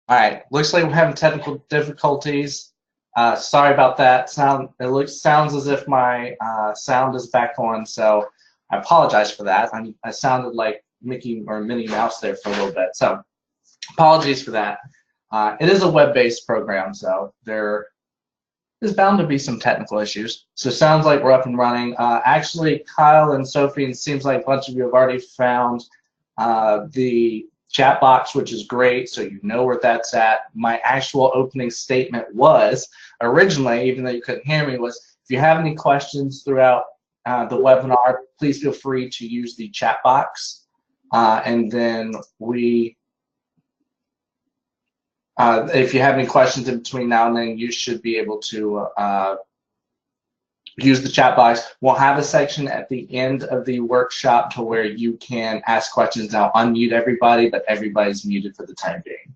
All right, looks like we're having technical difficulties. Sorry about that. Sounds as if my sound is back on, so I apologize for that. I sounded like Mickey or Minnie Mouse there for a little bit, so apologies for that. It is a web-based program, so there is bound to be some technical issues. So sounds like we're up and running. Actually, Kyle and Sophie, it seems like a bunch of you have already found the chat box, which is great, so you know where that's at. My actual opening statement was originally, even though you couldn't hear me, was if you have any questions throughout the webinar, please feel free to use the chat box. And then if you have any questions in between now and then, you should be able to use the chat box. We'll have a section at the end of the workshop to where you can ask questions. Now unmute everybody, but everybody's muted for the time being.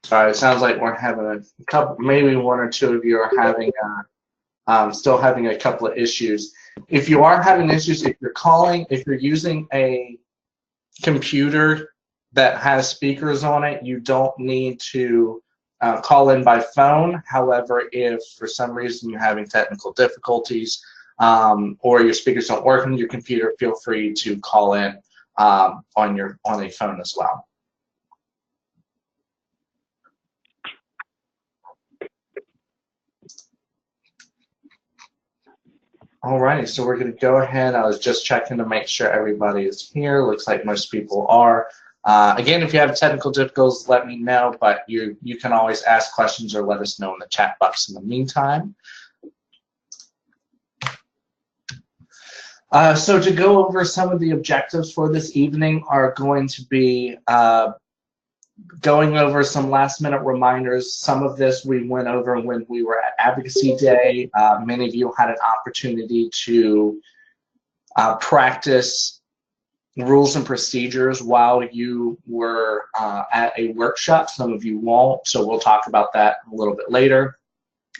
Sorry, it sounds like we're having a couple, maybe one or two of you are having still having a couple of issues. If you are having issues, if you're using a computer that has speakers on it, you don't need to call in by phone. However, if for some reason you're having technical difficulties or your speakers don't work on your computer, feel free to call in on a phone as well. All right, so we're going to go ahead. I was just checking to make sure everybody is here. Looks like most people are. Again, if you have technical difficulties, let me know, but you can always ask questions or let us know in the chat box in the meantime. So to go over some of the objectives for this evening are going to be going over some last minute reminders. Some of this we went over when we were at Advocacy Day. Many of you had an opportunity to practice rules and procedures while you were at a workshop. Some of you won't, so we'll talk about that a little bit later.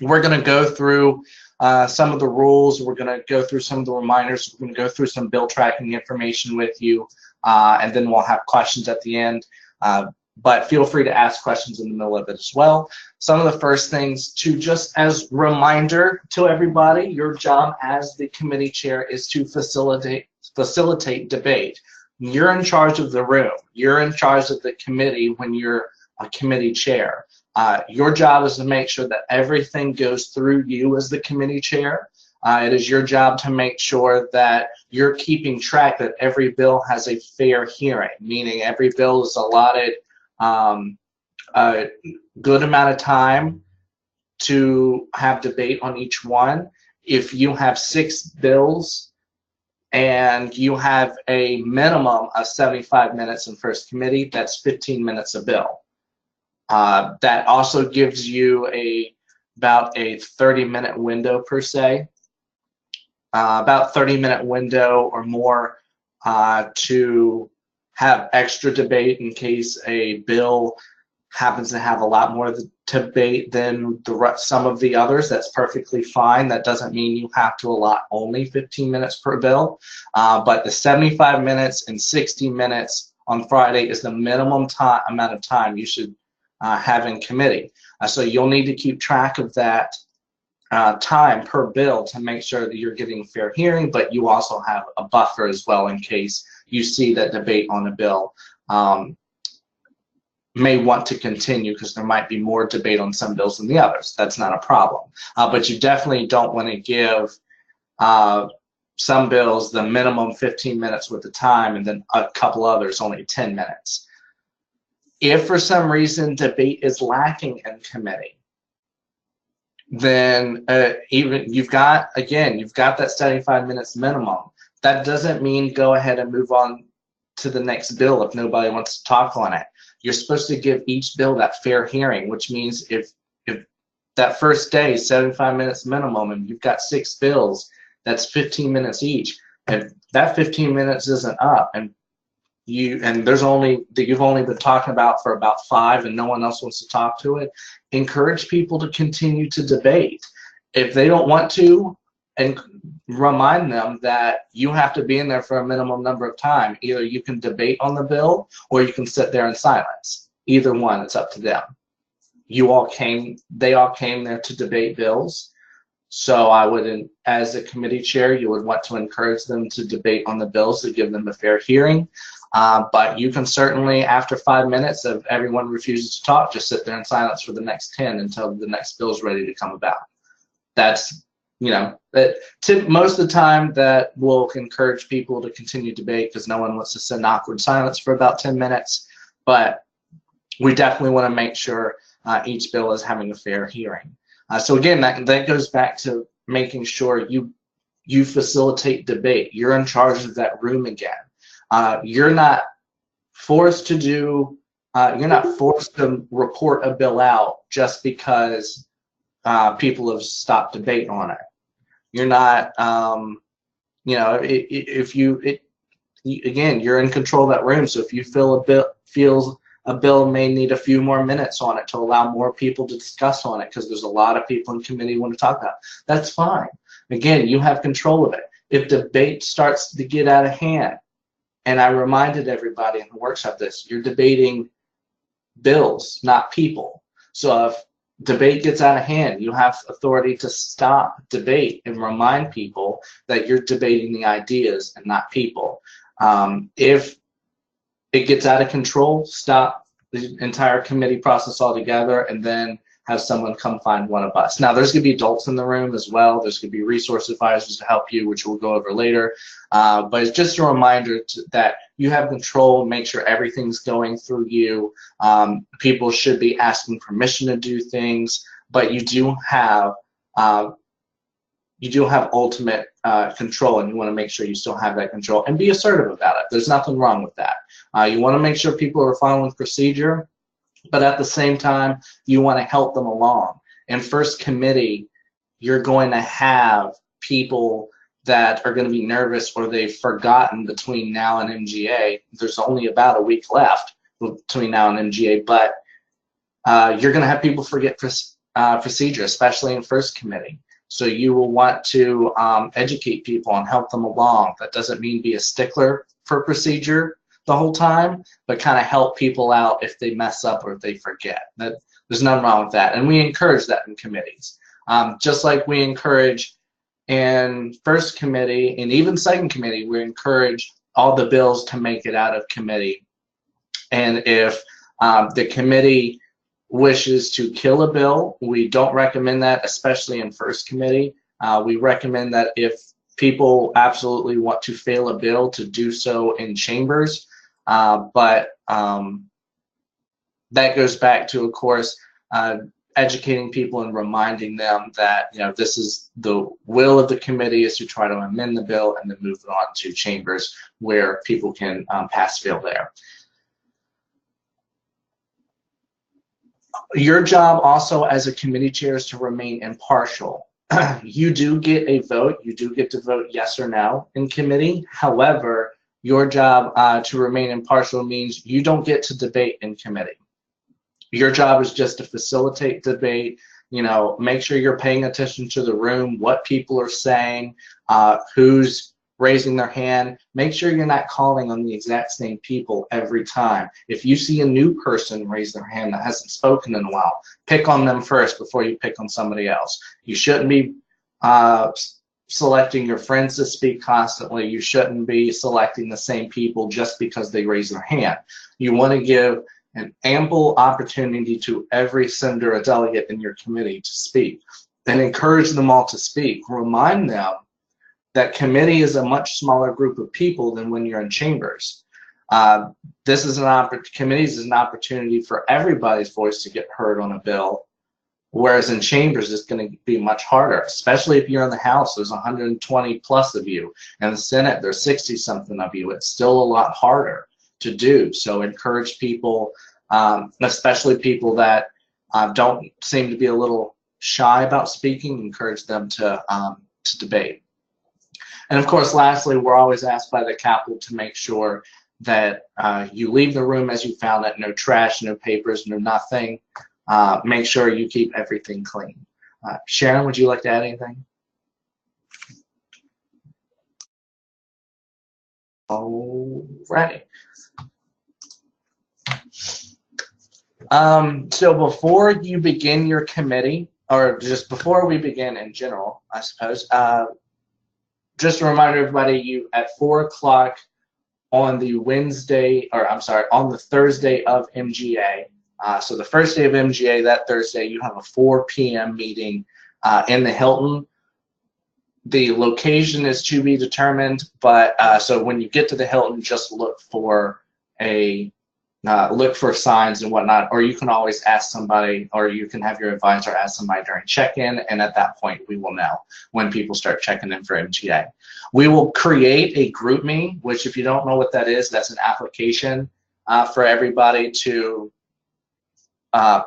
We're going to go through some of the rules. We're going to go through some of the reminders. We're going to go through some bill tracking information with you, and then we'll have questions at the end. But feel free to ask questions in the middle of it as well. Some of the first things to just as reminder to everybody, your job as the committee chair is to facilitate debate. You're in charge of the room. You're in charge of the committee when you're a committee chair. Your job is to make sure that everything goes through you as the committee chair. It is your job to make sure that you're keeping track that every bill has a fair hearing, meaning every bill is allotted a good amount of time to have debate on each one. If you have 6 bills and you have a minimum of 75 minutes in first committee, that's 15 minutes a bill. That also gives you about a 30-minute window per se, about 30-minute window or more to have extra debate in case a bill happens to have a lot more debate than some of the others. That's perfectly fine. That doesn't mean you have to allot only 15 minutes per bill, but the 75 minutes and 60 minutes on Friday is the minimum amount of time you should have in committee. So you'll need to keep track of that time per bill to make sure that you're getting a fair hearing, but you also have a buffer as well in case you see that debate on a bill may want to continue because there might be more debate on some bills than the others. That's not a problem. But you definitely don't want to give some bills the minimum 15 minutes worth of time and then a couple others only 10 minutes. If for some reason debate is lacking in committee, then even you've got that 75 minutes minimum. That doesn't mean go ahead and move on to the next bill if nobody wants to talk on it. You're supposed to give each bill that fair hearing, which means if that first day, 75 minutes minimum, and you've got 6 bills, that's 15 minutes each. If that 15 minutes isn't up, and you've only been talking about for about 5 and no one else wants to talk to it, encourage people to continue to debate. If they don't want to, and remind them that you have to be in there for a minimum number of time. Either you can debate on the bill or you can sit there in silence. Either one, it's up to them. They all came there to debate bills. So I would, as a committee chair, you would want to encourage them to debate on the bills to give them a fair hearing. But you can certainly, after 5 minutes, if everyone refuses to talk, just sit there in silence for the next 10 until the next bill is ready to come about. That's, most of the time that will encourage people to continue debate because no one wants to sit in awkward silence for about 10 minutes. But we definitely want to make sure each bill is having a fair hearing. So again, that goes back to making sure you facilitate debate. You're in charge of that room again. You're not forced to report a bill out just because people have stopped debate on it. You're not, again, you're in control of that room. So if you feel a bill may need a few more minutes on it to allow more people to discuss on it because there's a lot of people in committee who want to talk about it, that's fine. Again, you have control of it. If debate starts to get out of hand, and I reminded everybody in the workshop this, you're debating bills, not people. So if debate gets out of hand, you have authority to stop debate and remind people that you're debating the ideas and not people. If it gets out of control, stop the entire committee process altogether and then have someone come find one of us. Now, there's going to be adults in the room as well. There's going to be resource advisors to help you, which we'll go over later. But it's just a reminder that you have control, make sure everything's going through you. People should be asking permission to do things, but you do have ultimate control, and you want to make sure you still have that control and be assertive about it. There's nothing wrong with that. You want to make sure people are following procedure, but at the same time, you want to help them along. In first committee, you're going to have people that are going to be nervous or they've forgotten between now and MGA. There's only about a week left between now and MGA, but you're going to have people forget procedure, especially in first committee. So you will want to educate people and help them along. That doesn't mean be a stickler for procedure the whole time, but kind of help people out if they mess up or if they forget. There's nothing wrong with that. And we encourage that in committees. Just like we encourage in first committee and even second committee, we encourage all the bills to make it out of committee. And if the committee wishes to kill a bill, we don't recommend that, especially in first committee. We recommend that if people absolutely want to fail a bill, to do so in chambers. But that goes back to, of course, educating people and reminding them that this is the will of the committee, is to try to amend the bill and then move it on to chambers where people can pass fail there. Your job also as a committee chair is to remain impartial. You do get a vote. You do get to vote yes or no in committee. However, your job to remain impartial means you don't get to debate in committee. Your job is just to facilitate debate, make sure you're paying attention to the room, what people are saying, who's raising their hand. Make sure you're not calling on the exact same people every time. If you see a new person raise their hand that hasn't spoken in a while, pick on them first before you pick on somebody else. You shouldn't be selecting your friends to speak constantly. You shouldn't be selecting the same people just because they raise their hand. You want to give an ample opportunity to every senator or delegate in your committee to speak, and encourage them all to speak. Remind them that committee is a much smaller group of people than when you're in chambers. Committees is an opportunity for everybody's voice to get heard on a bill, Whereas in chambers, it's going to be much harder, especially if you're in the House, there's 120 plus of you. And the Senate, there's 60 something of you. It's still a lot harder to do. So encourage people, especially people that don't seem to be a little shy about speaking, encourage them to debate. And of course, lastly, we're always asked by the Capitol to make sure that you leave the room as you found it, no trash, no papers, no nothing. Make sure you keep everything clean. Sharon, would you like to add anything? Alrighty. So before you begin your committee, or just before we begin in general, I suppose, just a reminder, everybody, you at 4 o'clock on the Wednesday, or I'm sorry, on the Thursday of MGA. So the first day of MGA, that Thursday, you have a 4 p.m. meeting in the Hilton. The location is to be determined, but so when you get to the Hilton, just look for signs and whatnot, or you can always ask somebody, or you can have your advisor ask somebody during check-in, and at that point we will know when people start checking in for MGA. We will create a GroupMe, which if you don't know what that is, that's an application for everybody to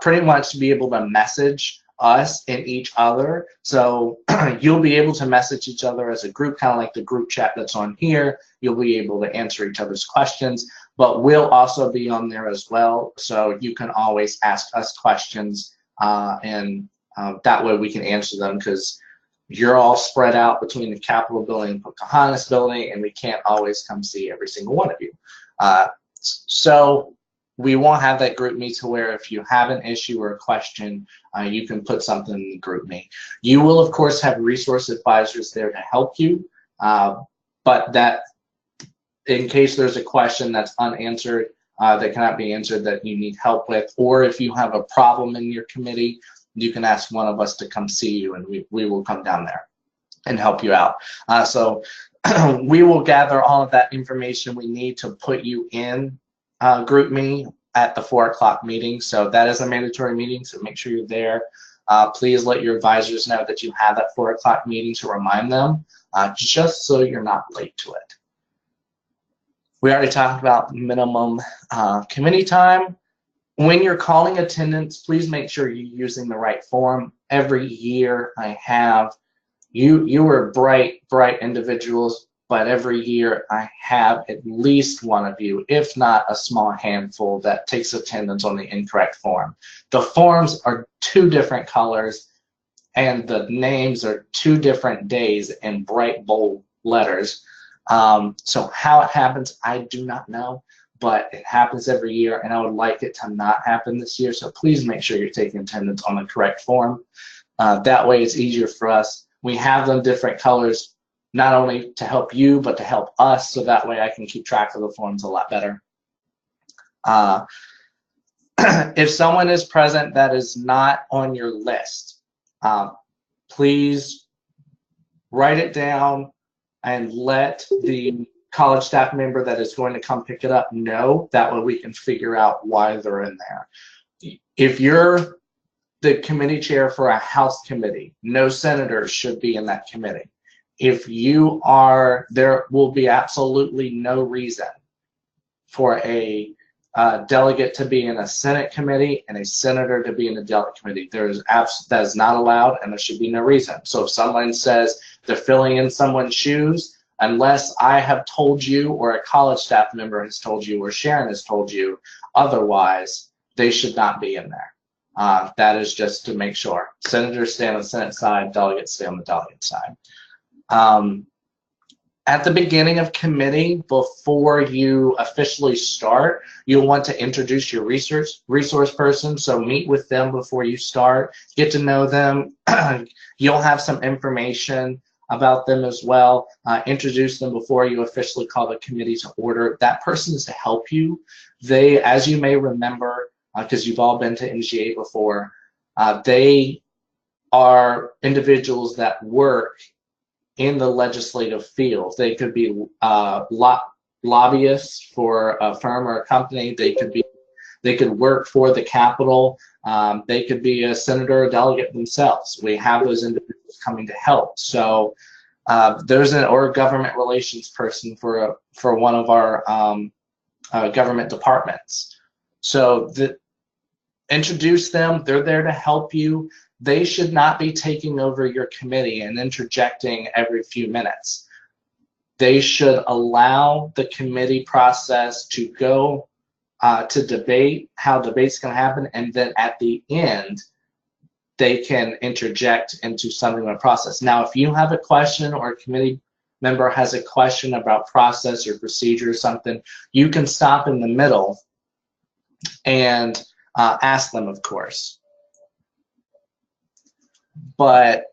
pretty much be able to message us and each other. So you'll be able to message each other as a group, kind of like the group chat that's on here. You'll be able to answer each other's questions, but we'll also be on there as well. So you can always ask us questions and that way we can answer them, because you're all spread out between the Capitol building and Pocahontas building, and we can't always come see every single one of you. So we won't have that GroupMe to where if you have an issue or a question, you can put something in the GroupMe. You will, of course, have resource advisors there to help you, but that in case there's a question that's unanswered, that cannot be answered, that you need help with, or if you have a problem in your committee, you can ask one of us to come see you, and we will come down there and help you out. So we will gather all of that information we need to put you in GroupMe at the 4 o'clock meeting. So that is a mandatory meeting, so make sure you're there. Please let your advisors know that you have that 4 o'clock meeting to remind them, just so you're not late to it. We already talked about minimum committee time. When you're calling attendance, please make sure you're using the right form. Every year I have, you are bright individuals, but every year I have at least one of you, if not a small handful, that takes attendance on the incorrect form. The forms are 2 different colors, and the names are 2 different days in bright, bold letters. So how it happens, I do not know, but it happens every year, and I would like it to not happen this year. So please make sure you're taking attendance on the correct form. That way it's easier for us. We have them different colors, not only to help you, but to help us, so that way I can keep track of the forms a lot better. If someone is present that is not on your list, please write it down and let the college staff member that is going to come pick it up know. That way we can figure out why they're in there. If you're the committee chair for a House committee, no senators should be in that committee. If you are, there will be absolutely no reason for a delegate to be in a Senate committee and a senator to be in a delegate committee. That is not allowed, and there should be no reason. So if someone says they're filling in someone's shoes, unless I have told you, or a college staff member has told you, or Sharon has told you otherwise, they should not be in there. That is just to make sure. Senators stay on the Senate side, delegates stay on the delegate side. At the beginning of committee, before you officially start, you'll want to introduce your resource person. So meet with them before you start, get to know them. You'll have some information about them as well. Introduce them before you officially call the committee to order. That person is to help you. They, as you may remember, because you've all been to MGA before, they are individuals that work in the legislative field. They could be lobbyists for a firm or a company. They could be They could work for the Capitol. They could be a senator or delegate themselves. We have those individuals coming to help. So there's or a government relations person for one of our government departments. So introduce them. They're there to help you. They should not be taking over your committee and interjecting every few minutes. They should allow the committee process to go to debate, how debate's going to happen, and then at the end, they can interject into something in the process. Now, if you have a question or a committee member has a question about process or procedure or something, you can stop in the middle and ask them, of course. But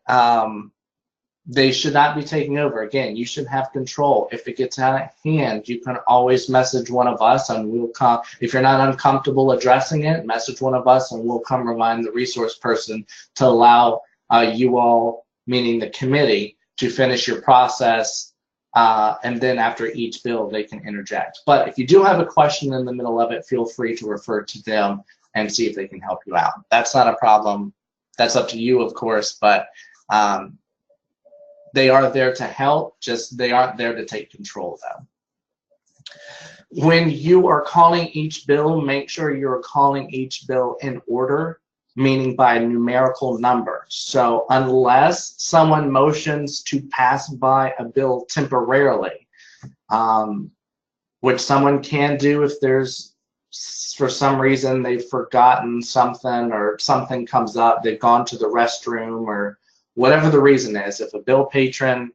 they should not be taking over. Again, you should have control. If it gets out of hand, you can always message one of us and we'll come. If you're not uncomfortable addressing it, message one of us and we'll come remind the resource person to allow you all, meaning the committee, to finish your process. And then after each bill, they can interject. But if you do have a question in the middle of it, feel free to refer to them and see if they can help you out. That's not a problem. That's up to you, of course, but they are there to help, just they aren't there to take control, though. When you are calling each bill, make sure you're calling each bill in order, meaning by numerical number. So unless someone motions to pass by a bill temporarily, which someone can do if there's, for some reason, they've forgotten something or something comes up, they've gone to the restroom or whatever the reason is. If a bill patron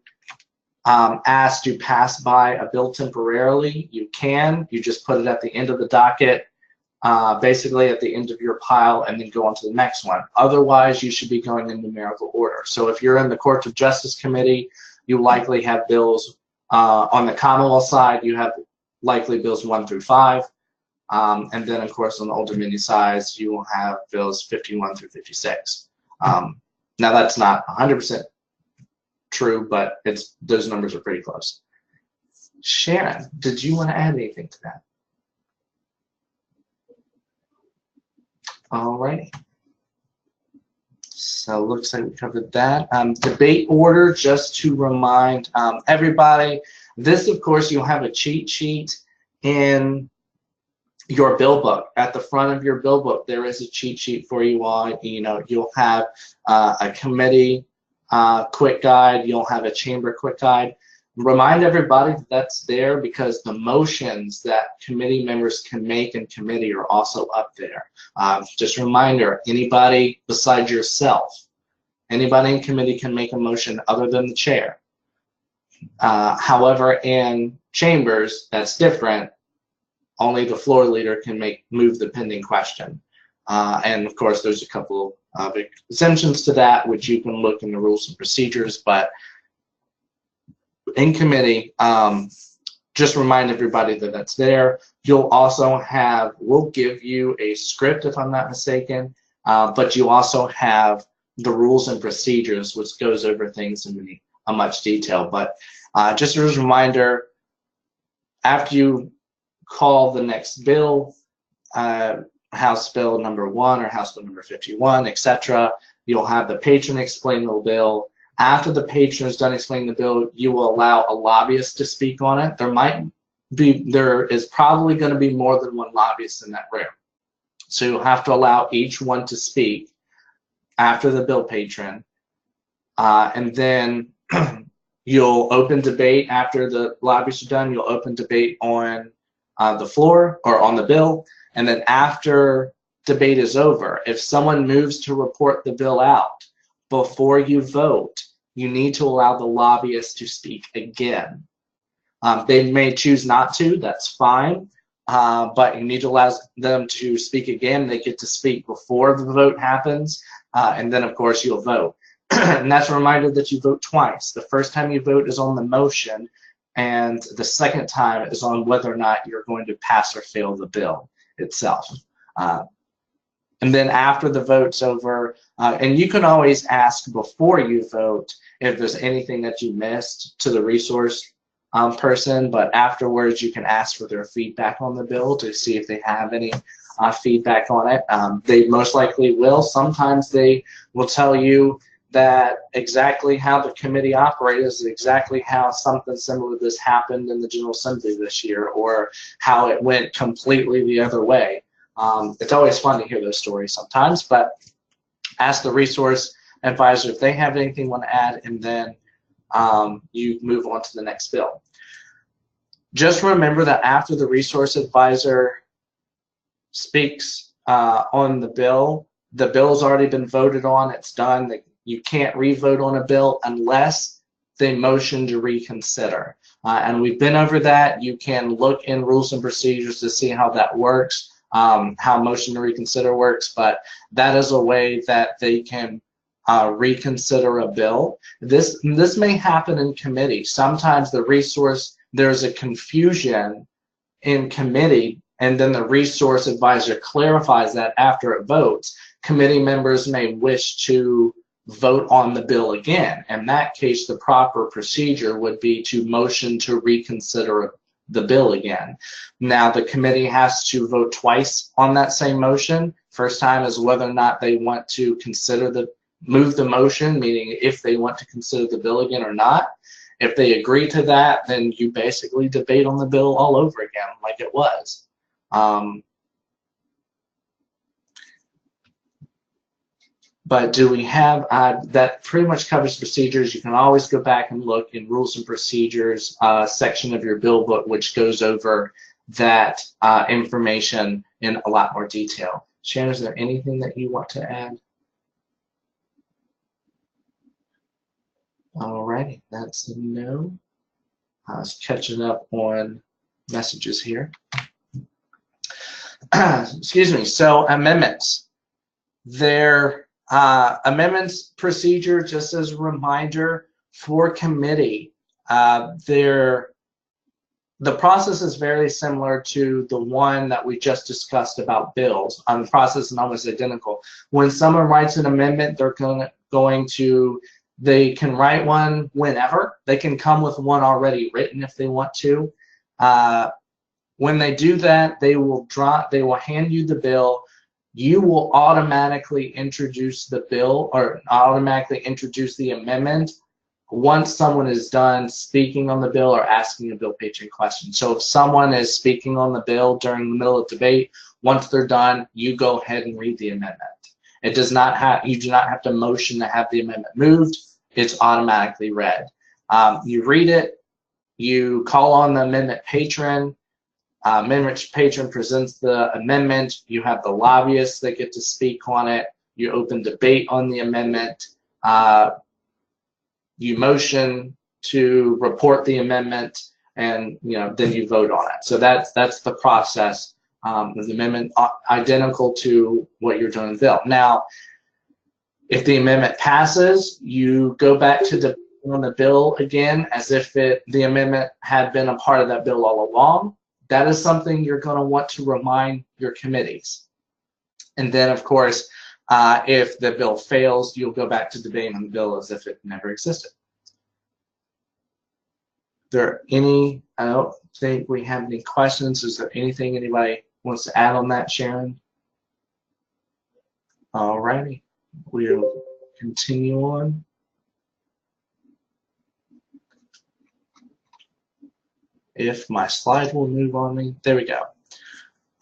asks to pass by a bill temporarily, you can. You just put it at the end of the docket, basically at the end of your pile, and then go on to the next one. Otherwise, you should be going in numerical order. So if you're in the Court of Justice Committee, you likely have bills on the Commonwealth side, you have likely bills 1 through 5. And then, of course, on the Old Dominion side, you will have bills 51 through 56. Now, that's not 100% true, but those numbers are pretty close. Sharon, did you want to add anything to that? All righty. So looks like we covered that. Debate order, just to remind everybody, this, of course, you'll have a cheat sheet in your bill book. At the front of your bill book, there is a cheat sheet for you all. You know, you'll have a committee quick guide. You'll have a chamber quick guide. Remind everybody that's there because the motions that committee members can make in committee are also up there. Just a reminder, anybody besides yourself, anybody in committee can make a motion other than the chair. However, in chambers, that's different. Only the floor leader can move the pending question. And of course, there's a couple of exemptions to that, which you can look in the rules and procedures. But in committee, just remind everybody that that's there. You'll also have, we'll give you a script if I'm not mistaken, but you also have the rules and procedures, which goes over things in much detail. But just as a reminder, after you call the next bill, House Bill number 1 or House Bill number 51, etc., you'll have the patron explain the bill. After the patron is done explaining the bill, you will allow a lobbyist to speak on it. There is probably going to be more than one lobbyist in that room. So you'll have to allow each one to speak after the bill patron. And then you'll open debate after the lobbyists are done. You'll open debate on the floor or on the bill. And then after debate is over, if someone moves to report the bill out before you vote, you need to allow the lobbyist to speak again. They may choose not to, that's fine, but you need to allow them to speak again. They get to speak before the vote happens, and then of course you'll vote. And that's a reminder that you vote twice. The first time you vote is on the motion, and the second time is on whether or not you're going to pass or fail the bill itself. And then after the vote's over, and you can always ask before you vote if there's anything that you missed to the resource person, but afterwards you can ask for their feedback on the bill to see if they have any feedback on it. They most likely will. Sometimes they will tell you that exactly how the committee operates is exactly how something similar to this happened in the General Assembly this year, or how it went completely the other way. It's always fun to hear those stories sometimes, but ask the resource advisor if they have anything want to add, and then you move on to the next bill. Just remember that after the resource advisor speaks on the bill's already been voted on, it's done. You can't re-vote on a bill unless they motion to reconsider. And we've been over that. You can look in rules and procedures to see how that works, how motion to reconsider works, but that is a way that they can reconsider a bill. This may happen in committee. Sometimes there's a confusion in committee, and then the resource advisor clarifies that after it votes. Committee members may wish to vote on the bill again. In that case, the proper procedure would be to motion to reconsider the bill again. Now, the committee has to vote twice on that same motion. First time is whether or not they want to move the motion, meaning if they want to consider the bill again or not. If they agree to that, then you basically debate on the bill all over again like it was. But do we have, that pretty much covers procedures. You can always go back and look in rules and procedures section of your bill book, which goes over that information in a lot more detail. Sharon, is there anything that you want to add? Alrighty, that's a no. I was catching up on messages here. Excuse me. So amendments. Their amendments procedure, just as a reminder for committee, the process is very similar to the one that we just discussed about bills. The process is almost identical. When someone writes an amendment, they're they can write one whenever. They can come with one already written if they want to. When they do that, they will hand you the bill. You will automatically introduce the bill or automatically introduce the amendment once someone is done speaking on the bill or asking a bill patron question. So if someone is speaking on the bill during the middle of debate, once they're done, you go ahead and read the amendment. It does not have, you do not have to motion to have the amendment moved. It's automatically read. You read it, you call on the amendment patron. Amendment patron presents the amendment. You have the lobbyists that get to speak on it. You open debate on the amendment. You motion to report the amendment, and then you vote on it. So that's the process. The amendment identical to what you're doing in the bill. Now, if the amendment passes, you go back to debate on the bill again as if the amendment had been a part of that bill all along. That is something you're going to want to remind your committees. And then, of course, if the bill fails, you'll go back to debating on the bill as if it never existed. I don't think we have any questions. Is there anything anybody wants to add on that, Sharon? All righty. We'll continue on. If my slide will move on me, there we go.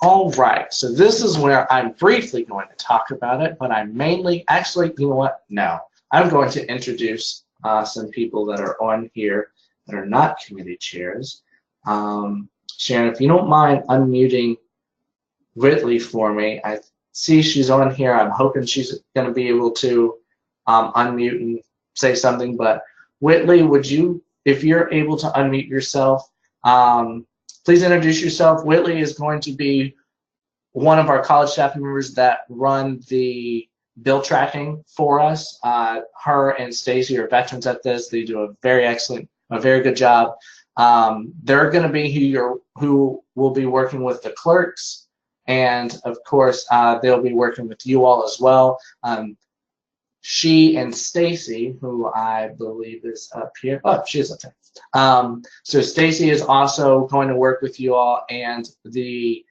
All right, so this is where I'm briefly going to talk about it, but I'm mainly, actually, you know what? No, I'm going to introduce some people that are on here that are not committee chairs. Sharon, if you don't mind unmuting Whitley for me. I see she's on here. I'm hoping she's going to be able to unmute and say something, but Whitley, would you, if you're able to unmute yourself, please introduce yourself. Whitley is going to be one of our college staff members that run the bill tracking for us. Her and Stacy are veterans at this. They do a very good job. They're going to be who will be working with the clerks, and of course they'll be working with you all as well. She and Stacy, who I believe is up here. Oh, she is up there. So Stacy is also going to work with you all, and the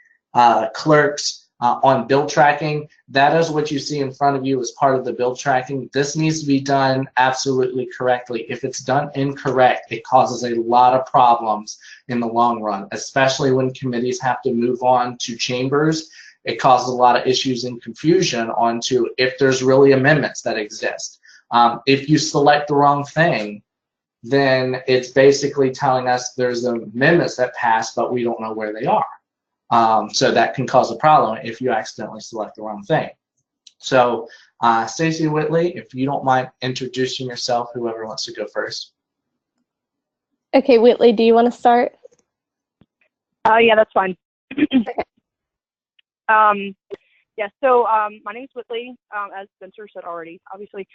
clerks On bill tracking, that is what you see in front of you as part of the bill tracking. This needs to be done absolutely correctly. If it's done incorrect, it causes a lot of problems in the long run, especially when committees have to move on to chambers. It causes a lot of issues and confusion onto if there's really amendments that exist. If you select the wrong thing, then it's basically telling us there's amendments that pass, but we don't know where they are. So that can cause a problem if you accidentally select the wrong thing. So Stacey Whitley, if you don't mind introducing yourself, whoever wants to go first. Okay, Whitley, do you want to start? Yeah, that's fine. Okay. Yeah, so my name's Whitley, as Spencer said already, obviously.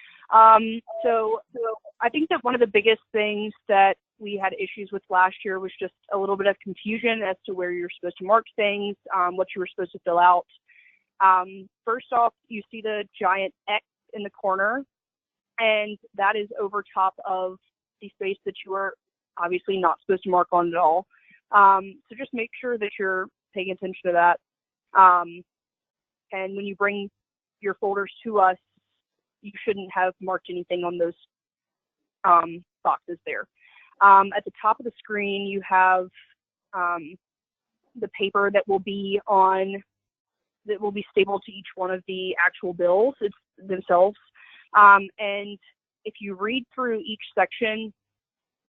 So I think that one of the biggest things that we had issues with last year was just a little bit of confusion as to where you're supposed to mark things, what you were supposed to fill out. First off, you see the giant X in the corner, and that is over top of the space that you are obviously not supposed to mark on at all. So just make sure that you're paying attention to that. And when you bring your folders to us, you shouldn't have marked anything on those boxes there. At the top of the screen, you have the paper that will be stapled to each one of the actual bills themselves. And if you read through each section,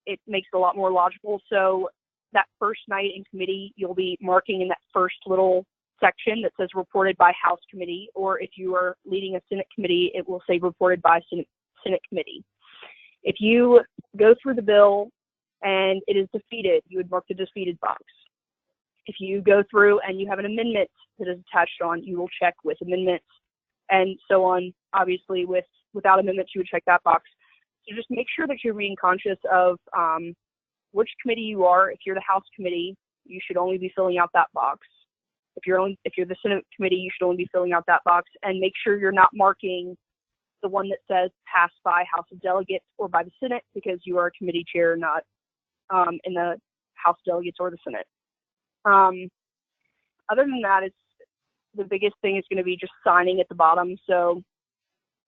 it makes it a lot more logical. So that first night in committee, you'll be marking in that first little section that says reported by House Committee, or if you are leading a Senate committee, it will say reported by Senate Committee. If you go through the bill and it is defeated, you would mark the defeated box. If you go through and you have an amendment that is attached on, you will check with amendments, and so on. Obviously, without amendments, you would check that box. So just make sure that you're being conscious of which committee you are. If you're the House Committee, you should only be filling out that box. If you're the Senate Committee, you should only be filling out that box, and make sure you're not marking the one that says passed by House of Delegates or by the Senate, because you are a committee chair, not in the House Delegates or the Senate. Other than that, the biggest thing is going to be just signing at the bottom. So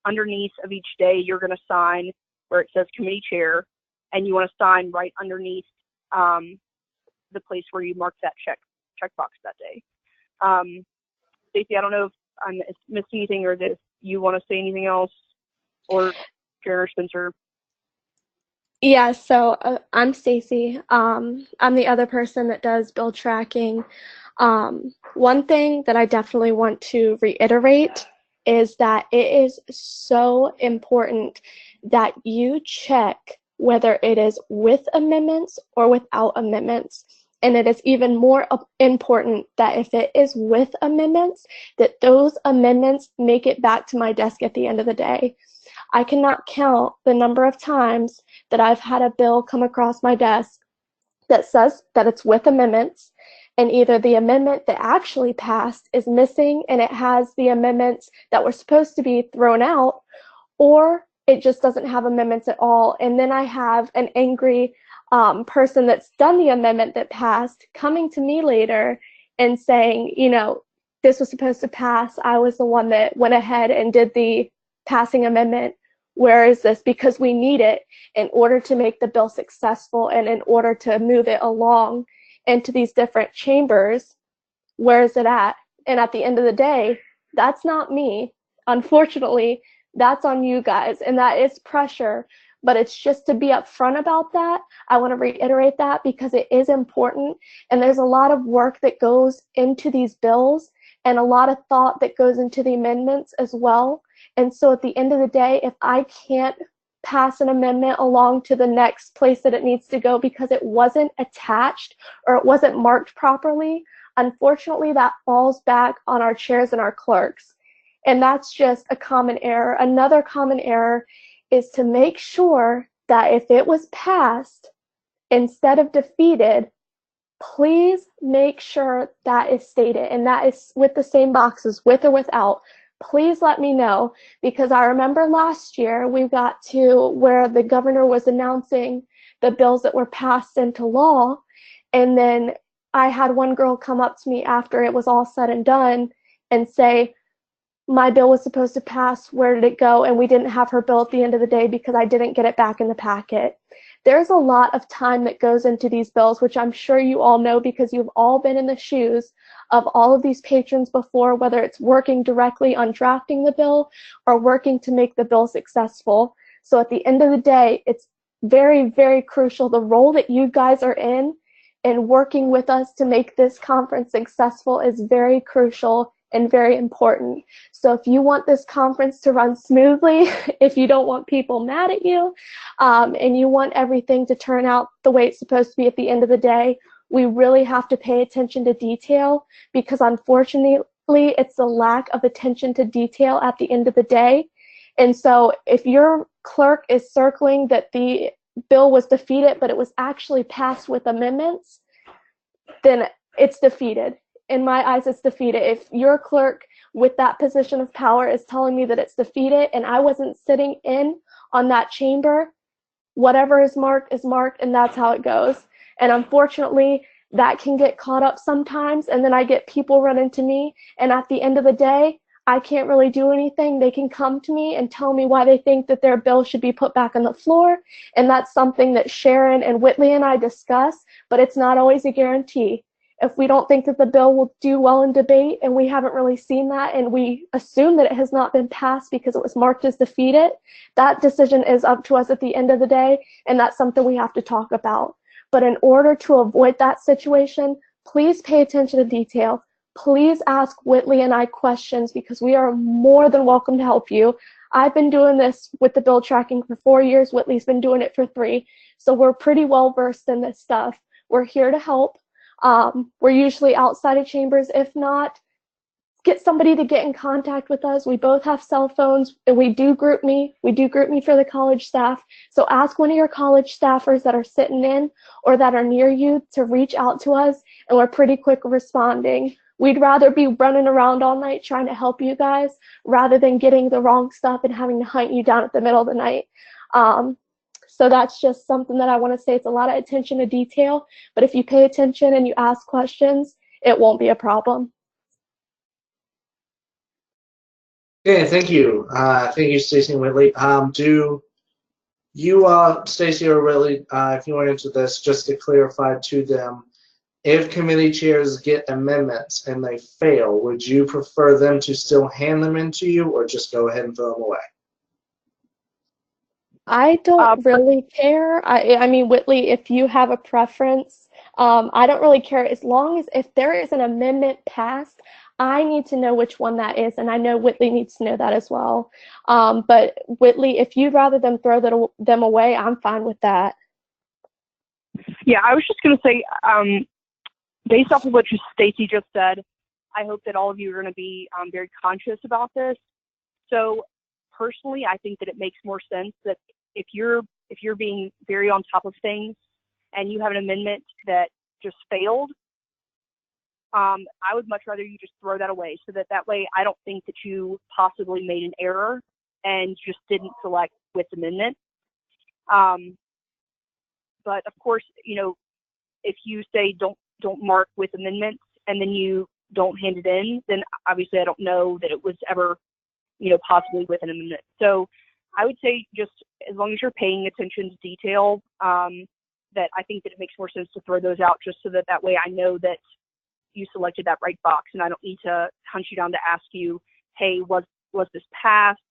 underneath of each day, you're going to sign where it says committee chair, and you want to sign right underneath the place where you marked that checkbox that day. Stacey, I don't know if I'm missing anything, or if you want to say anything else, or Karen or Spencer. Yeah, so I'm Stacey. I'm the other person that does bill tracking. One thing that I definitely want to reiterate is that it is so important that you check whether it is with amendments or without amendments. And it is even more important that if it is with amendments, that those amendments make it back to my desk at the end of the day. I cannot count the number of times that I've had a bill come across my desk that says that it's with amendments, and either the amendment that actually passed is missing and it has the amendments that were supposed to be thrown out, or it just doesn't have amendments at all. And then I have an angry person that's done the amendment that passed coming to me later and saying, you know, this was supposed to pass. I was the one that went ahead and did the passing amendment. Where is this? Because we need it in order to make the bill successful and in order to move it along into these different chambers. Where is it at? And at the end of the day, that's not me. Unfortunately, that's on you guys, and that is pressure. But it's just to be upfront about that. I want to reiterate that because it is important, and there's a lot of work that goes into these bills and a lot of thought that goes into the amendments as well. And so at the end of the day, if I can't pass an amendment along to the next place that it needs to go because it wasn't attached or it wasn't marked properly, unfortunately, that falls back on our chairs and our clerks. And that's just a common error. Another common error is to make sure that if it was passed instead of defeated, please make sure that is stated, and that is with the same boxes, with or without. Please let me know, because I remember last year we got to where the governor was announcing the bills that were passed into law, and then I had one girl come up to me after it was all said and done and say, my bill was supposed to pass, where did it go? And we didn't have her bill at the end of the day because I didn't get it back in the packet. There's a lot of time that goes into these bills, which I'm sure you all know because you've all been in the shoes of all of these patrons before, whether it's working directly on drafting the bill or working to make the bill successful. So at the end of the day, it's very, very crucial. The role that you guys are in working with us to make this conference successful is very crucial and very important. So if you want this conference to run smoothly, if you don't want people mad at you, and you want everything to turn out the way it's supposed to be at the end of the day, we really have to pay attention to detail, because unfortunately it's the lack of attention to detail at the end of the day. And so if your clerk is circling that the bill was defeated but it was actually passed with amendments, then it's defeated. In my eyes, it's defeated. If your clerk with that position of power is telling me that it's defeated and I wasn't sitting in on that chamber, whatever is marked, and that's how it goes. And unfortunately, that can get caught up sometimes, and then I get people running to me, and at the end of the day, I can't really do anything. They can come to me and tell me why they think that their bill should be put back on the floor, and that's something that Sharon and Whitley and I discuss, but it's not always a guarantee. If we don't think that the bill will do well in debate and we haven't really seen that and we assume that it has not been passed because it was marked as defeated, that decision is up to us at the end of the day, and that's something we have to talk about. But in order to avoid that situation, please pay attention to detail. Please ask Whitley and I questions, because we are more than welcome to help you. I've been doing this with the bill tracking for 4 years. Whitley's been doing it for 3. So we're pretty well versed in this stuff. We're here to help. We're usually outside of chambers. If not, get somebody to get in contact with us. We both have cell phones, and we do group me. We do group me for the college staff. So ask one of your college staffers that are sitting in or that are near you to reach out to us, and we're pretty quick responding. We'd rather be running around all night trying to help you guys rather than getting the wrong stuff and having to hunt you down at the middle of the night. So that's just something that I want to say. It's a lot of attention to detail, but if you pay attention and you ask questions, it won't be a problem. Okay, thank you. Thank you, Stacy and Whitley. Do you, Stacy or Whitley, if you want into this, just to clarify to them, if committee chairs get amendments and they fail, would you prefer them to still hand them in to you or just go ahead and throw them away? I don't really care. I mean, Whitley, if you have a preference, I don't really care. As long as if there is an amendment passed, I need to know which one that is, and I know Whitley needs to know that as well. But Whitley, if you'd rather them throw them away, I'm fine with that. Yeah, I was just going to say, based off of what Stacy just said, I hope that all of you are going to be very conscious about this. So personally, I think that it makes more sense that if you're being very on top of things and you have an amendment that just failed, I would much rather you just throw that away, so that way I don't think that you possibly made an error and just didn't select with amendment. But of course, you know, if you say don't mark with amendments and then you don't hand it in, then obviously I don't know that it was ever, you know, possibly with an amendment. So I would say just as long as you're paying attention to detail, that I think that it makes more sense to throw those out, just so that way I know that you selected that right box and I don't need to hunt you down to ask you, hey, was this passed?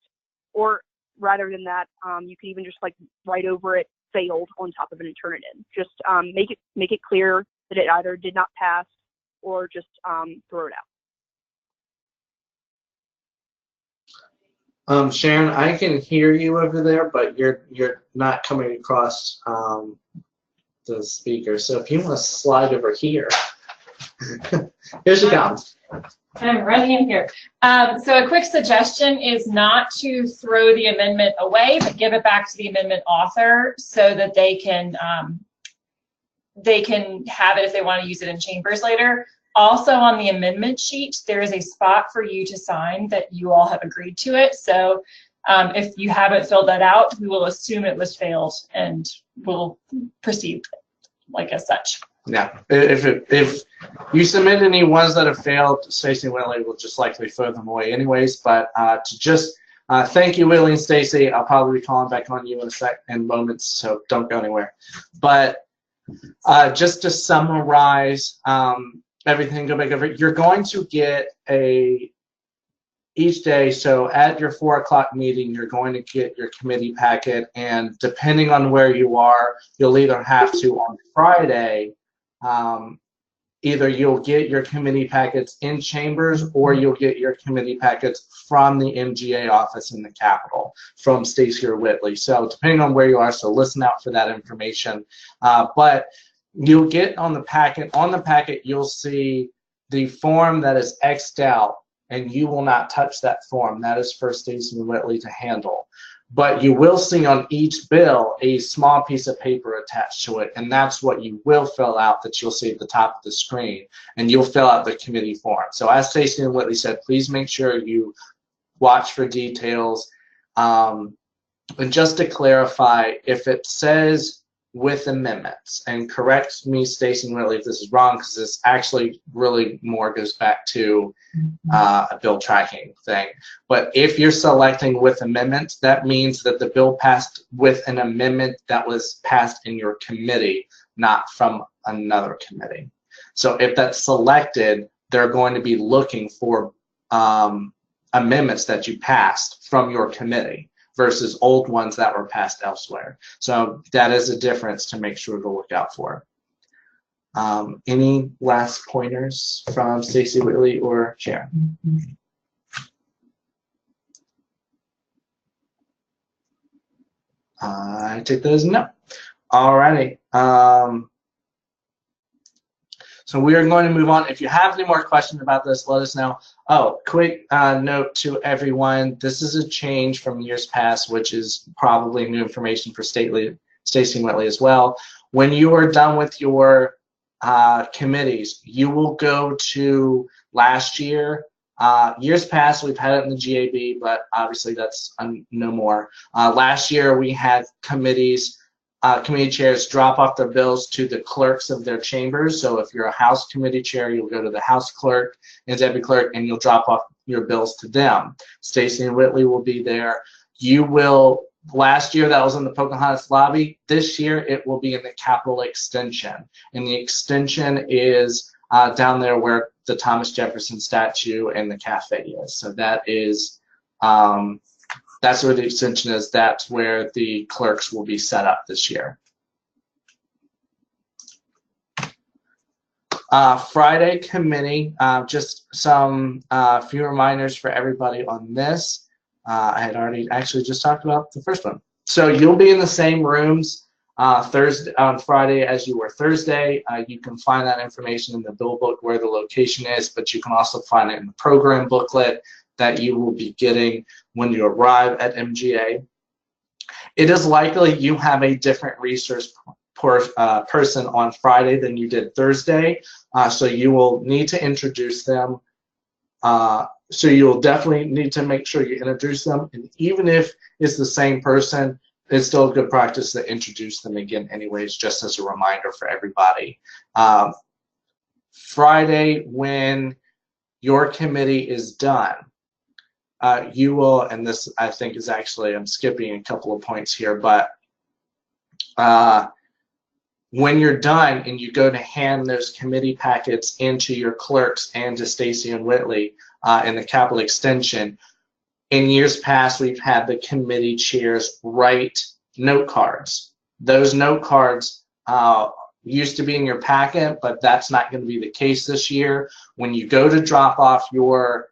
Or rather than that, you can even just like write over it failed on top of it and turn it in. Just make it clear that it either did not pass or just throw it out. Sharon, I can hear you over there, but you're not coming across the speaker. So if you want to slide over here, here she comes. I'm running in here. So a quick suggestion is not to throw the amendment away, but give it back to the amendment author so that they can have it if they want to use it in chambers later. Also on the amendment sheet, there is a spot for you to sign that you all have agreed to it. So if you haven't filled that out, we will assume it was failed and we'll proceed like as such. Yeah, if You submit any ones that have failed, Stacy and Whitley will just likely throw them away anyways, but to just thank you, Whitley and Stacy. I'll probably be calling back on you in moments, so don't go anywhere. But just to summarize everything, go back over, you're going to get each day, so at your 4 o'clock meeting, you're going to get your committee packet, and depending on where you are, you'll either have to on Friday, either you'll get your committee packets in chambers or you'll get your committee packets from the MGA office in the Capitol, from Stacy or Whitley. So depending on where you are, so listen out for that information. But you'll get on the packet, you'll see the form that is X'd out, and you will not touch that form. That is for Stacy and Whitley to handle. But you will see on each bill a small piece of paper attached to it, and that's what you will fill out, that you'll see at the top of the screen, and you'll fill out the committee form. So as Stacy and Whitley said, please make sure you watch for details. And just to clarify, if it says with amendments, and correct me, Stacy and Whitley, if this is wrong, because this actually really more goes back to a bill tracking thing. But if you're selecting with amendments, that means that the bill passed with an amendment that was passed in your committee, not from another committee. So if that's selected, they're going to be looking for amendments that you passed from your committee versus old ones that were passed elsewhere. So that is a difference to make sure to look out for. Any last pointers from Stacy, Whitley, or Sharon? I take those no. Alrighty. So we are going to move on. If you have any more questions about this, let us know. Oh, quick note to everyone. This is a change from years past, which is probably new information for Stacy and Whitley as well. When you are done with your committees, you will go to last year. Years past, we've had it in the GAB, but obviously that's no more. Last year, we had committee chairs drop off their bills to the clerks of their chambers. So if you're a House committee chair, you'll go to the House clerk and deputy clerk, and you'll drop off your bills to them. Stacy and Whitley will be there. You will, last year that was in the Pocahontas lobby. This year it will be in the Capitol extension. And the extension is down there where the Thomas Jefferson statue and the cafe is. So that is, that's where the extension is. That's where the clerks will be set up this year. Friday committee, just some few reminders for everybody on this. I had already actually just talked about the first one. So you'll be in the same rooms on Friday as you were Thursday. You can find that information in the bill book where the location is, but you can also find it in the program booklet that you will be getting when you arrive at MGA. It is likely you have a different resource person on Friday than you did Thursday, so you will need to introduce them. So you'll definitely need to make sure you introduce them, and even if it's the same person, it's still a good practice to introduce them again anyways, just as a reminder for everybody. Friday, when your committee is done, you will, and this I think is actually, I'm skipping a couple of points here, but when you're done and you go to hand those committee packets into your clerks and to Stacy and Whitley in the Capitol extension, in years past we've had the committee chairs write note cards. Those note cards used to be in your packet, but that's not going to be the case this year. When you go to drop off your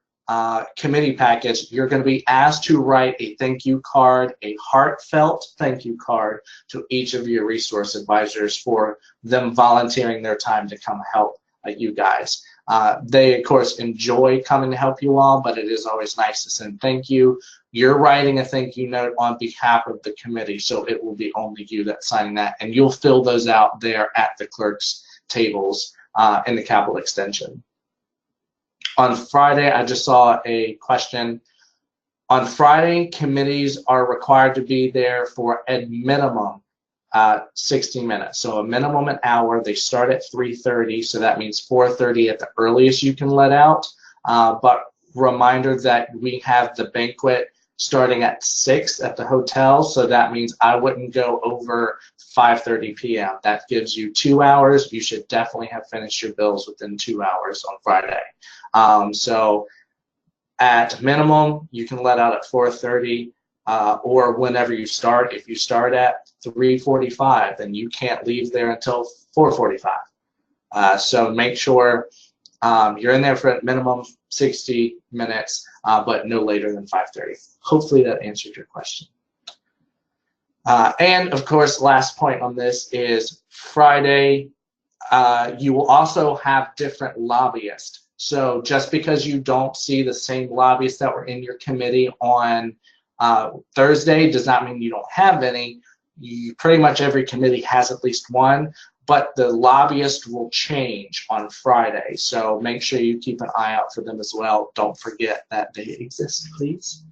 committee package, you're going to be asked to write a thank you card, a heartfelt thank you card to each of your resource advisors for them volunteering their time to come help you guys. They, of course, enjoy coming to help you all, but it is always nice to send thank you. You're writing a thank you note on behalf of the committee, so it will be only you that's signing that, and you'll fill those out there at the clerk's tables in the Capitol extension. On Friday, I just saw a question. On Friday, committees are required to be there for at minimum 60 minutes. So a minimum an hour. They start at 3:30, so that means 4:30 at the earliest you can let out. But reminder that we have the banquet starting at 6 at the hotel, so that means I wouldn't go over 5:30 p.m. That gives you 2 hours. You should definitely have finished your bills within 2 hours on Friday. So at minimum, you can let out at 4:30 or whenever you start. If you start at 3:45, then you can't leave there until 4:45. So make sure you're in there for at minimum 60 minutes, but no later than 5:30. Hopefully that answered your question. And of course, last point on this is Friday, you will also have different lobbyists. So just because you don't see the same lobbyists that were in your committee on Thursday does not mean you don't have any. Pretty much every committee has at least one, but the lobbyist will change on Friday. So make sure you keep an eye out for them as well. Don't forget that they exist, please.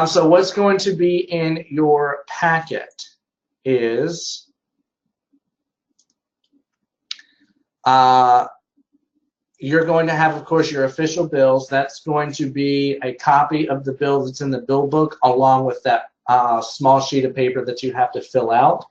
So what's going to be in your packet is you're going to have, of course, your official bills. That's going to be a copy of the bill that's in the bill book along with that small sheet of paper that you have to fill out.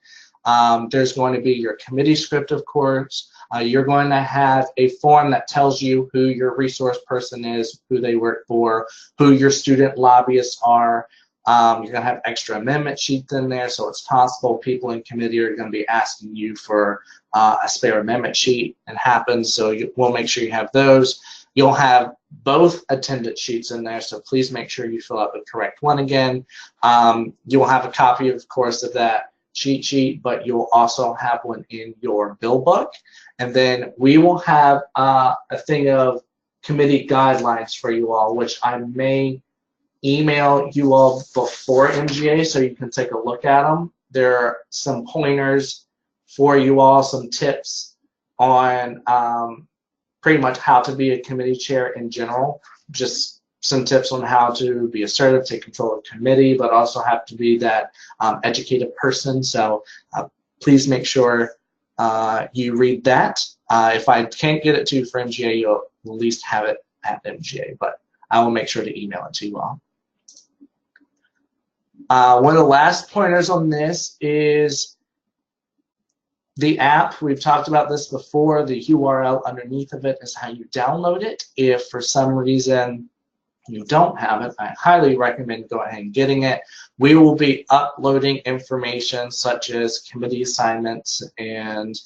There's going to be your committee script, of course. You're going to have a form that tells you who your resource person is, who they work for, who your student lobbyists are. You're going to have extra amendment sheets in there, so it's possible people in committee are going to be asking you for a spare amendment sheet and happens, so we'll make sure you have those. You'll have both attendance sheets in there, so please make sure you fill out the correct one again. You will have a copy, of course, of that cheat sheet, but you'll also have one in your bill book. And then we will have a thing of committee guidelines for you all, which I may email you all before MGA so you can take a look at them. There are some pointers for you all, some tips on pretty much how to be a committee chair in general, just some tips on how to be assertive, take control of committee, but also have to be that educated person. So please make sure you read that. If I can't get it to you for MGA, you'll at least have it at MGA, but I will make sure to email it to you all. One of the last pointers on this is the app. We've talked about this before. The URL underneath of it is how you download it. If for some reason you don't have it, I highly recommend go ahead and getting it. We will be uploading information such as committee assignments, and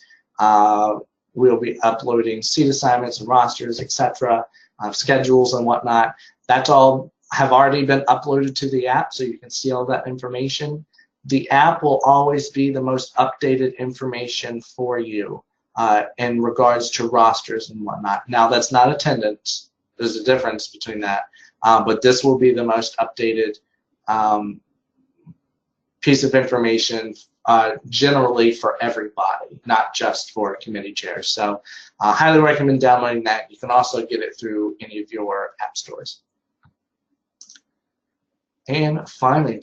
we'll be uploading seat assignments and rosters, etc., schedules and whatnot. That's all have already been uploaded to the app, so you can see all that information. The app will always be the most updated information for you in regards to rosters and whatnot. Now, that's not attendance. There's a difference between that. But this will be the most updated piece of information generally for everybody, not just for committee chairs. So I highly recommend downloading that. You can also get it through any of your app stores. And finally,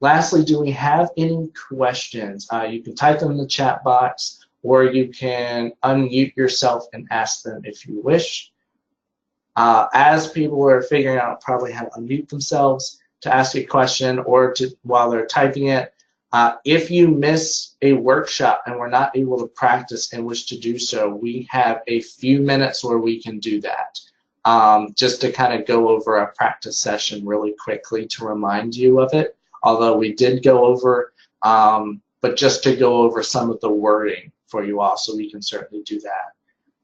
lastly, do we have any questions? You can type them in the chat box, or you can unmute yourself and ask them if you wish. As people are figuring out probably how to unmute themselves to ask a question or to while they're typing it, if you miss a workshop and we're not able to practice and wish to do so, we have a few minutes where we can do that. Just to kind of go over a practice session really quickly to remind you of it, although we did go over, but just to go over some of the wording for you all, so we can certainly do that.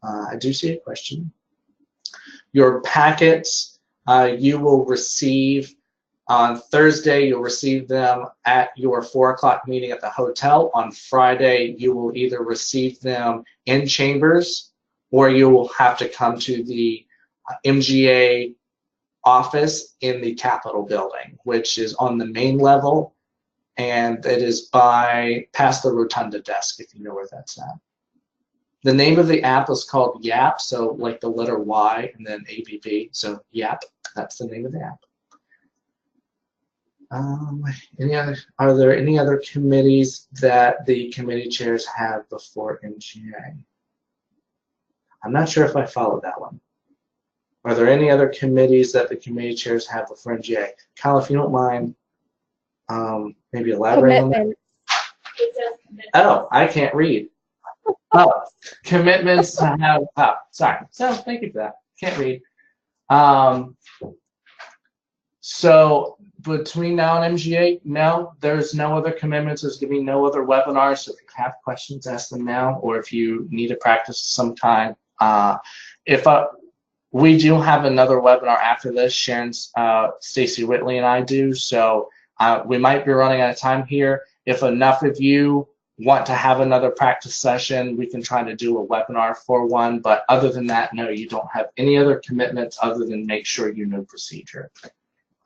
I do see a question. Your packets you will receive on Thursday. You'll receive them at your 4 o'clock meeting at the hotel. On Friday, you will either receive them in chambers, or you will have to come to the MGA office in the Capitol building, which is on the main level, and it is past the Rotunda desk, if you know where that's at. The name of the app is called YAP, so like the letter Y and then APP, so YAP, that's the name of the app. Are there any other committees that the committee chairs have before MGA? I'm not sure if I followed that one. Are there any other committees that the committee chairs have before MGA? Kyle, if you don't mind, maybe elaborating on that. Commitment. Oh, I can't read. Oh, commitments to have. Oh, sorry. So thank you for that. Can't read. So between now and MGA, no, there's no other commitments. There's going to be no other webinars. So if you have questions, ask them now, or if you need to practice sometime. We do have another webinar after this. Sharon's, Stacy Whitley and I do. So we might be running out of time here. If enough of you want to have another practice session, we can try to do a webinar for one. But other than that, no, you don't have any other commitments other than make sure you know procedure.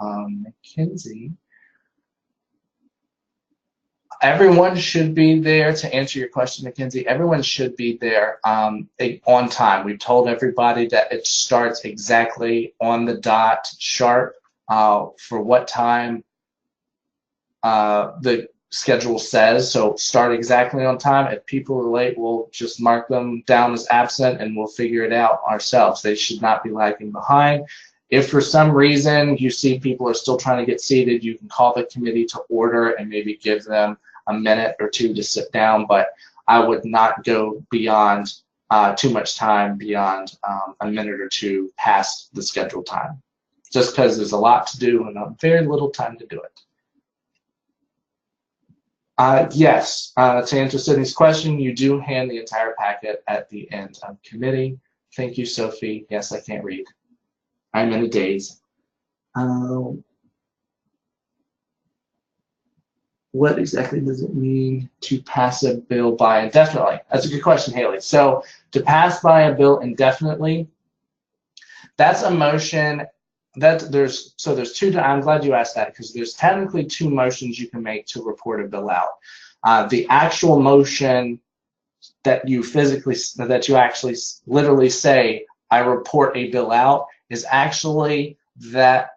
Mackenzie. Everyone should be there to answer your question, Mackenzie. Everyone should be there on time. We've told everybody that it starts exactly on the dot, sharp, for what time the schedule says. So start exactly on time. If people are late, we'll just mark them down as absent and we'll figure it out ourselves. They should not be lagging behind. If for some reason you see people are still trying to get seated, you can call the committee to order and maybe give them a minute or two to sit down, but I would not go beyond too much time beyond a minute or two past the scheduled time, just because there's a lot to do and a very little time to do it. Yes, to answer Sydney's question, you do hand the entire packet at the end of committee. Thank you, Sophie. Yes, I can't read. I'm in a daze. What exactly does it mean to pass a bill by indefinitely? That's a good question, Haley. So to pass by a bill indefinitely, that's a motion that there's two. I'm glad you asked that because there's technically two motions you can make to report a bill out. The actual motion that you actually literally say, I report a bill out, is actually that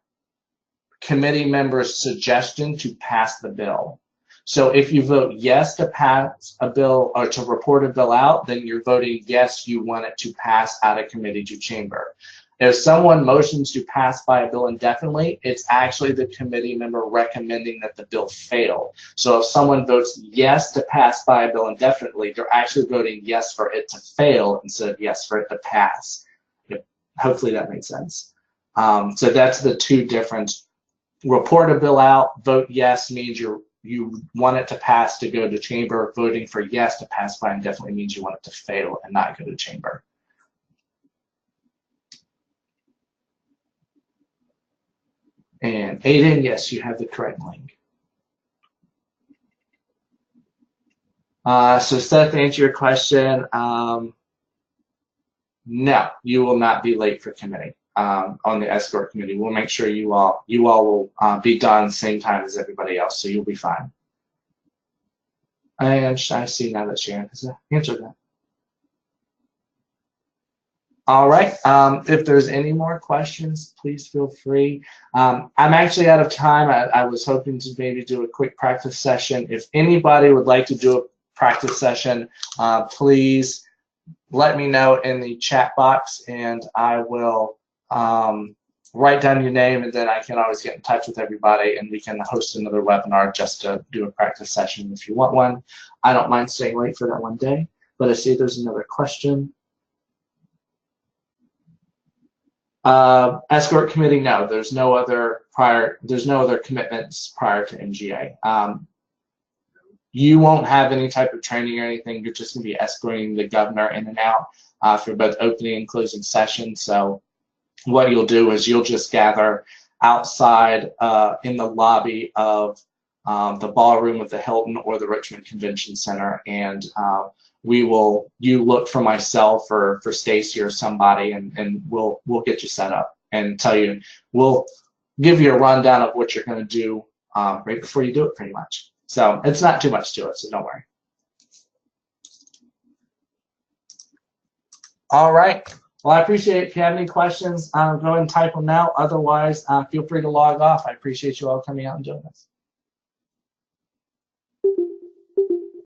committee member's suggestion to pass the bill. So if you vote yes to pass a bill or to report a bill out, then you're voting yes, you want it to pass out of committee to chamber. If someone motions to pass by a bill indefinitely, it's actually the committee member recommending that the bill fail. So if someone votes yes to pass by a bill indefinitely, they're actually voting yes for it to fail instead of yes for it to pass. Hopefully that makes sense. So that's the two different. Report a bill out, vote yes means you want it to pass to go to chamber. Voting for yes to pass by indefinitely means you want it to fail and not go to chamber. And Aiden, yes, you have the correct link. So Seth, to answer your question, no, you will not be late for committee on the escort committee. We'll make sure you all will be done same time as everybody else, so you'll be fine. I see now that Sharon has answered that. All right, if there's any more questions, please feel free. I'm actually out of time. I was hoping to maybe do a quick practice session. If anybody would like to do a practice session, please let me know in the chat box and I will write down your name, and then I can always get in touch with everybody and we can host another webinar just to do a practice session if you want one. I don't mind staying late for that one day, but I see there's another question. Escort committee, no, there's no other commitments prior to MGA. You won't have any type of training or anything. You're just going to be escorting the governor in and out for both opening and closing sessions. So what you'll do is you'll just gather outside in the lobby of the ballroom of the Hilton or the Richmond Convention Center, and you look for myself or for Stacy or somebody, and we'll get you set up and we'll give you a rundown of what you're going to do right before you do it, pretty much. So it's not too much to it, so don't worry. All right, Well, I appreciate it. If you have any questions, go ahead and type them now. Otherwise, feel free to log off. I appreciate you all coming out and doing this.